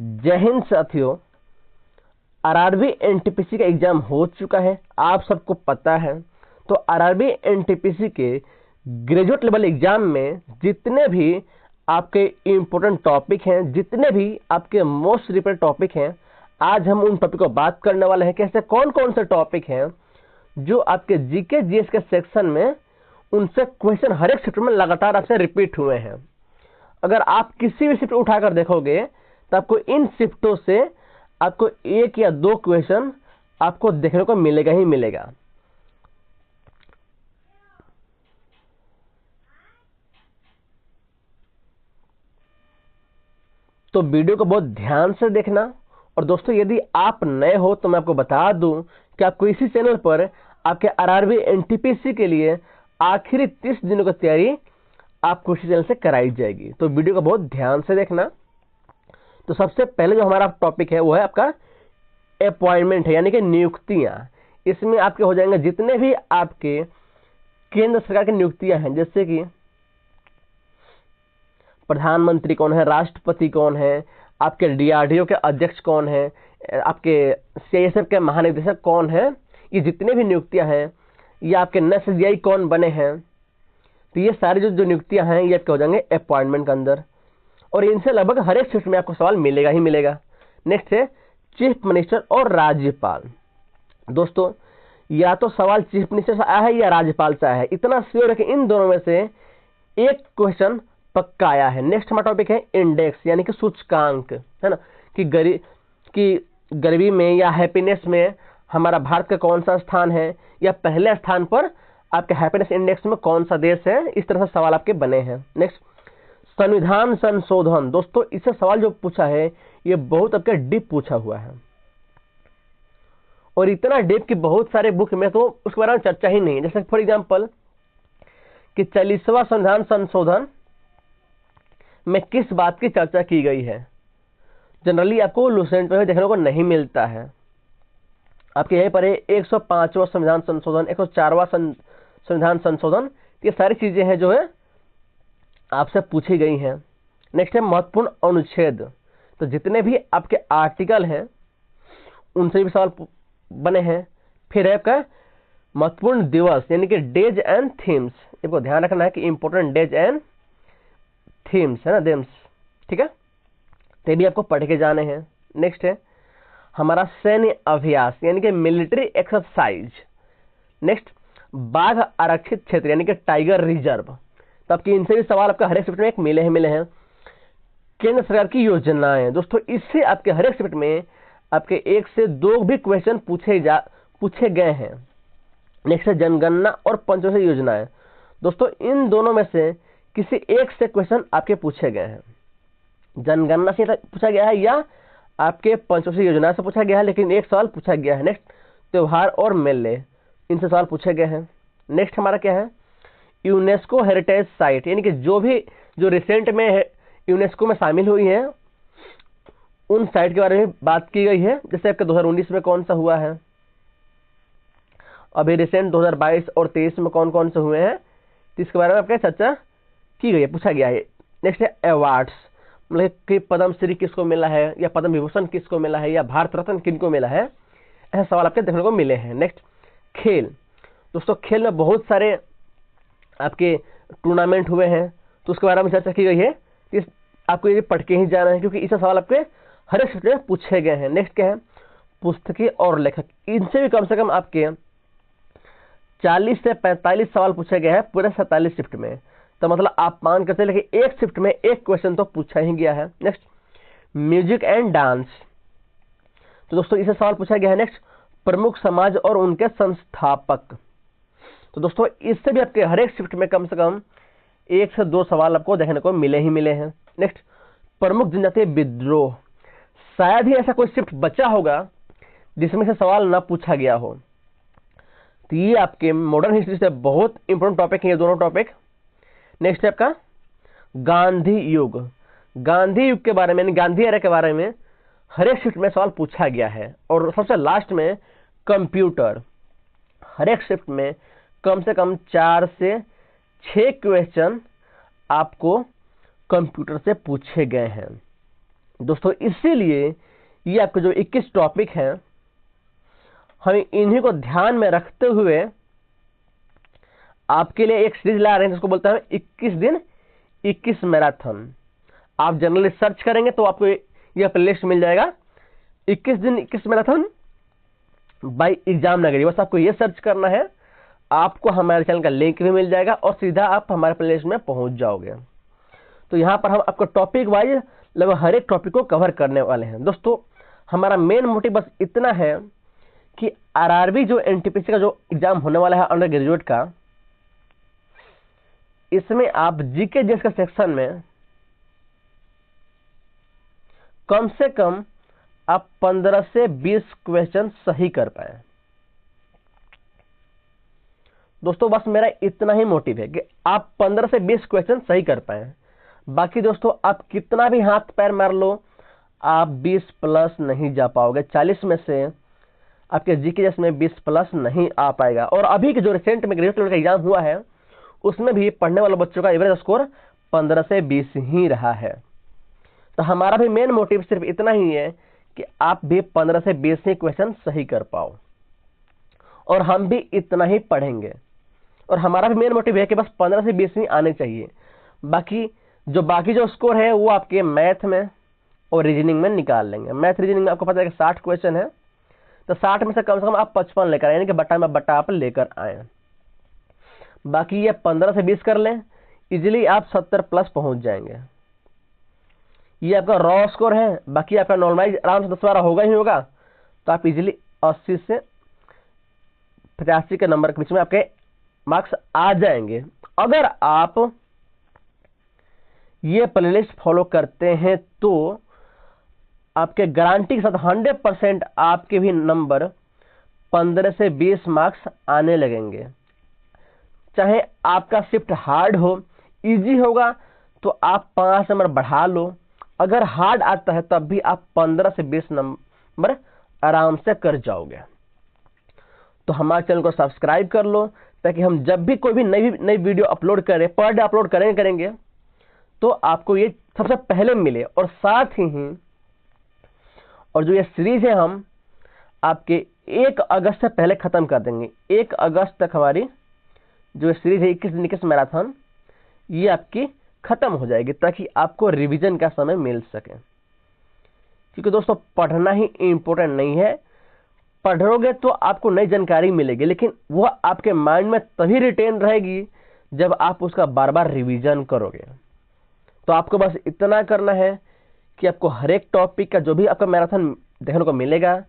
जय हिंद साथियों। RRB NTPC का एग्जाम हो चुका है, आप सबको पता है। तो आरआरबी एनटीपीसी के ग्रेजुएट लेवल एग्जाम में जितने भी आपके इंपॉर्टेंट टॉपिक हैं, जितने भी आपके मोस्ट रिपीटेड टॉपिक हैं, आज हम उन टॉपिक को बात करने वाले हैं कि ऐसे कौन कौन से टॉपिक हैं जो आपके जीके जीएस के सेक्शन में उनसे क्वेश्चन हर एक शिफ्ट में लगातार आपसे रिपीट हुए हैं। अगर आप किसी भी शिफ्ट उठाकर देखोगे तो आपको इन शिफ्टों से आपको एक या दो क्वेश्चन आपको देखने को मिलेगा ही मिलेगा। तो वीडियो को बहुत ध्यान से देखना। और दोस्तों, यदि आप नए हो तो मैं आपको बता दूं कि आपको इसी चैनल पर आपके आरआरबी एनटीपीसी के लिए आखिरी 30 दिनों की तैयारी आपको इसी चैनल से कराई जाएगी। तो वीडियो को बहुत ध्यान से देखना। तो सबसे पहले जो हमारा टॉपिक है वो है आपका अपॉइंटमेंट है, यानी कि नियुक्तियां। इसमें आपके हो जाएंगे जितने भी आपके केंद्र सरकार की नियुक्तियां हैं, जैसे कि प्रधानमंत्री कौन है, राष्ट्रपति कौन है, आपके डीआरडीओ के अध्यक्ष कौन है, आपके सीआईएसएफ के महानिदेशक कौन है, ये जितने भी नियुक्तियां हैं, ये आपके नए सीजीआई कौन बने हैं, तो ये सारी जो नियुक्तियां हैं ये आपके हो जाएंगे अपॉइंटमेंट के अंदर। और इनसे लगभग हर एक शिफ्ट में आपको सवाल मिलेगा ही मिलेगा। नेक्स्ट है चीफ मिनिस्टर और राज्यपाल। दोस्तों, या तो सवाल चीफ मिनिस्टर से आया है या राज्यपाल से आया है, इतना श्योर है कि इन दोनों में से एक क्वेश्चन पक्का आया है। नेक्स्ट हमारा टॉपिक है इंडेक्स, यानी कि सूचकांक, है ना, कि गरीबी में या हैप्पीनेस में हमारा भारत का कौन सा स्थान है, या पहले स्थान पर आपके हैप्पीनेस इंडेक्स में कौन सा देश है। इस तरह से सवाल आपके बने हैं। नेक्स्ट संविधान संशोधन। दोस्तों, इससे सवाल जो पूछा है ये बहुत आपका डीप पूछा हुआ है, और इतना डीप कि बहुत सारे बुक में तो उसके बारे में चर्चा ही नहीं है। जैसे फॉर एग्जांपल कि 40वां संविधान संशोधन में किस बात की चर्चा की गई है, जनरली आपको लुसेंट में देखने को नहीं मिलता है। आपके यहीं पर 105वां संविधान संशोधन, 104वां संविधान संशोधन, ये सारी चीजें हैं जो है आपसे पूछी गई हैं। नेक्स्ट है महत्वपूर्ण अनुच्छेद। तो जितने भी आपके आर्टिकल हैं उनसे भी सवाल बने हैं। फिर है आपका महत्वपूर्ण दिवस, यानी कि डेज एंड थीम्स। इसको ध्यान रखना है कि इंपॉर्टेंट डेज एंड थीम्स है ना, देम्स, ठीक है, ते भी आपको पढ़ के जाने हैं। नेक्स्ट है हमारा सैन्य अभ्यास, यानी कि मिलिट्री एक्सरसाइज। नेक्स्ट बाघ आरक्षित क्षेत्र, यानी कि टाइगर रिजर्व। तो आपकी इनसे भी सवाल आपका हर एक शिफ्ट में एक मिले हैं। केंद्र सरकार की योजनाएं। दोस्तों, इससे आपके हर एक शिफ्ट में आपके एक से दो भी क्वेश्चन पूछे गए हैं। नेक्स्ट है जनगणना और पंचवर्षीय योजनाएं। दोस्तों, इन दोनों में से किसी एक से क्वेश्चन आपके पूछे गए हैं। जनगणना से पूछा गया है या आपके पंचवर्षीय योजना से पूछा गया है, लेकिन एक सवाल पूछा गया है। नेक्स्ट त्योहार और मेले, इनसे सवाल पूछे गए हैं। नेक्स्ट हमारा क्या है यूनेस्को हेरिटेज साइट, यानी कि जो रिसेंट में यूनेस्को में शामिल हुई है उन साइट के बारे में बात की गई है। जैसे आपके 2019 में कौन सा हुआ है, अभी रिसेंट 2022 और 23 में कौन कौन से हुए हैं, तो इसके बारे में आपके चर्चा की गई है, पूछा गया है। नेक्स्ट है अवार्ड्स, मतलब कि पद्मश्री किसको मिला है, या पद्म विभूषण किसको मिला है, या भारत रत्न किनको मिला है, ऐसे सवाल आपके देखने को मिले हैं। नेक्स्ट खेल। दोस्तों, खेल में बहुत सारे आपके टूर्नामेंट हुए हैं, तो उसके बारे में चर्चा की गई है। इस आपको ये पढ़ के ही जाना है, क्योंकि इससे सवाल आपके हर एक शिफ्ट में पूछे गए हैं। नेक्स्ट क्या है पुस्तकें और लेखक। इनसे भी कम से कम आपके 40 से 45 सवाल पूछे गए हैं पूरे 47 शिफ्ट में। तो मतलब आप मान कर चले कि एक शिफ्ट में एक क्वेश्चन तो पूछा ही गया है। Next music and dance. तो दोस्तों, इसे सवाल पूछा गया है। नेक्स्ट प्रमुख समाज और उनके संस्थापक। तो दोस्तों, इससे भी आपके हर एक शिफ्ट में कम से कम एक से दो सवाल आपको देखने को मिले ही मिले हैं। नेक्स्ट प्रमुख जनजातीय विद्रोह। शायद ही ऐसा कोई शिफ्ट बचा होगा जिसमें से सवाल ना पूछा गया हो। तो ये आपके मॉडर्न हिस्ट्री से बहुत इंपॉर्टेंट टॉपिक है ये दोनों टॉपिक। नेक्स्ट है आपका गांधी युग। गांधी युग के बारे में, गांधी एरा के बारे में हर एक शिफ्ट में सवाल पूछा गया है। और सबसे लास्ट में कंप्यूटर। हर एक शिफ्ट में कम से कम 4 से 6 क्वेश्चन आपको कंप्यूटर से पूछे गए हैं। दोस्तों इसीलिए ये आपके जो 21 टॉपिक हैं, हम इन्हीं को ध्यान में रखते हुए आपके लिए एक सीरीज ला रहे हैं जिसको बोलते हैं 21 दिन 21 मैराथन। आप जनरली सर्च करेंगे तो आपको यह प्लेलिस्ट मिल जाएगा, 21 दिन 21 मैराथन बाय एग्जाम नगरी। बस आपको यह सर्च करना है, आपको हमारे चैनल का लिंक भी मिल जाएगा और सीधा आप हमारे प्लेलिस्ट में पहुंच जाओगे। तो यहां पर हम आपको टॉपिक वाइज लगभग हर एक टॉपिक को कवर करने वाले हैं। दोस्तों हमारा मेन मोटिव बस इतना है कि आरआरबी जो एनटीपीसी का जो एग्जाम होने वाला है अंडर ग्रेजुएट का, इसमें आप जीके जीएस का सेक्शन में कम से कम आप 15 से 20 क्वेश्चन सही कर पाए। दोस्तों बस मेरा इतना ही मोटिव है कि आप 15 से 20 क्वेश्चन सही कर पाए। बाकी दोस्तों आप कितना भी हाथ पैर मार लो, आप 20 प्लस नहीं जा पाओगे। 40 में से आपके जीके जीएस में 20 प्लस नहीं आ पाएगा। और अभी के जो रिसेंट में ग्रेजुएट लेवल का एग्जाम हुआ है उसमें भी पढ़ने वाले बच्चों का एवरेज स्कोर 15 से 20 ही रहा है। तो हमारा भी मेन मोटिव सिर्फ इतना ही है कि आप भी 15 से 20 ही क्वेश्चन सही कर पाओ, और हम भी इतना ही पढ़ेंगे। और हमारा भी मेन मोटिव है कि बस 15 से 20 ही आने चाहिए। बाकी जो स्कोर है वो आपके मैथ में और रीजनिंग में निकाल लेंगे। मैथ रीजनिंग में आपको पता है कि 60 क्वेश्चन है, तो 60 में से कम आप 55 लेकर आए, यानी कि बट्टा में बट्टा आप लेकर आए। बाकी ये 15 से 20 कर लें, इजीली आप 70 प्लस पहुंच जाएंगे। ये आपका रॉ स्कोर है, बाकी आपका नॉर्मलाइज आराम से 10-12 होगा ही होगा, तो आप इजीली 80 से 85 के नंबर के बीच में आपके मार्क्स आ जाएंगे। अगर आप ये प्लेलिस्ट फॉलो करते हैं तो आपके गारंटी के साथ 100% आपके भी नंबर 15 से 20 मार्क्स आने लगेंगे। चाहे आपका शिफ्ट हार्ड हो, इजी होगा तो आप 5 नंबर बढ़ा लो, अगर हार्ड आता है तब भी आप 15 से 20 नंबर आराम से कर जाओगे। तो हमारे चैनल को सब्सक्राइब कर लो, ताकि हम जब भी कोई भी नई वीडियो अपलोड करें, पर डे अपलोड करेंगे तो आपको ये सबसे पहले मिले। और साथ ही और जो ये सीरीज है हम आपके 1 अगस्त से पहले खत्म कर देंगे। 1 अगस्त तक हमारी जो सीरीज है 21 दिन 21 मैराथन, ये आपकी खत्म हो जाएगी, ताकि आपको रिवीजन का समय मिल सके। क्योंकि दोस्तों पढ़ना ही इंपॉर्टेंट नहीं है, पढ़ोगे तो आपको नई जानकारी मिलेगी, लेकिन वह आपके माइंड में तभी रिटेन रहेगी जब आप उसका बार बार रिवीजन करोगे। तो आपको बस इतना करना है कि आपको हर एक टॉपिक का जो भी आपका मैराथन देखने को मिलेगा,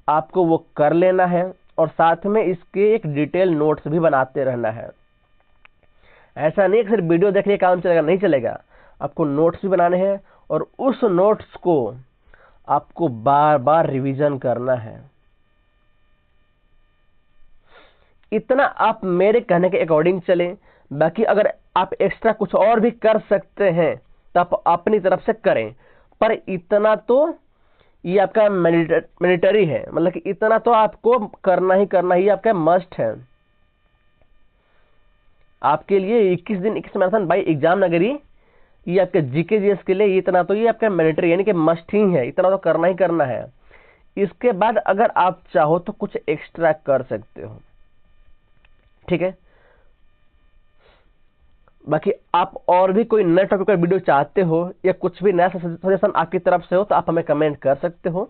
आपको वो कर लेना है, और साथ में इसके एक डिटेल नोट्स भी बनाते रहना है। ऐसा नहीं कि सिर्फ वीडियो देख लिए काम चलेगा, नहीं चलेगा, आपको नोट्स भी बनाने हैं, और उस नोट्स को आपको बार बार रिवीजन करना है। इतना आप मेरे कहने के अकॉर्डिंग चलें। बाकी अगर आप एक्स्ट्रा कुछ और भी कर सकते हैं तो आप अपनी तरफ से करें, पर इतना तो ये आपका मैंडेटरी है, मतलब कि इतना तो आपको करना ही आपका मस्ट है। आपके लिए 21 दिन 21 मैराथन बाय एग्जाम नगरी, ये आपके जीके जीएस के लिए इतना तो ये आपका मैंडेटरी यानी कि मस्ट ही है, इतना तो करना ही करना है। इसके बाद अगर आप चाहो तो कुछ एक्स्ट्रा कर सकते हो, ठीक है। बाकी आप और भी कोई नए टॉपिक पर वीडियो चाहते हो या कुछ भी नया सजेशन आपकी तरफ से हो तो आप हमें कमेंट कर सकते हो।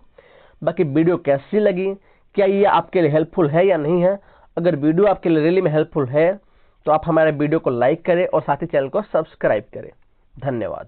बाकी वीडियो कैसी लगी, क्या ये आपके लिए हेल्पफुल है या नहीं है? अगर वीडियो आपके लिए रियली में हेल्पफुल है तो आप हमारे वीडियो को लाइक करें और साथ ही चैनल को सब्सक्राइब करें। धन्यवाद।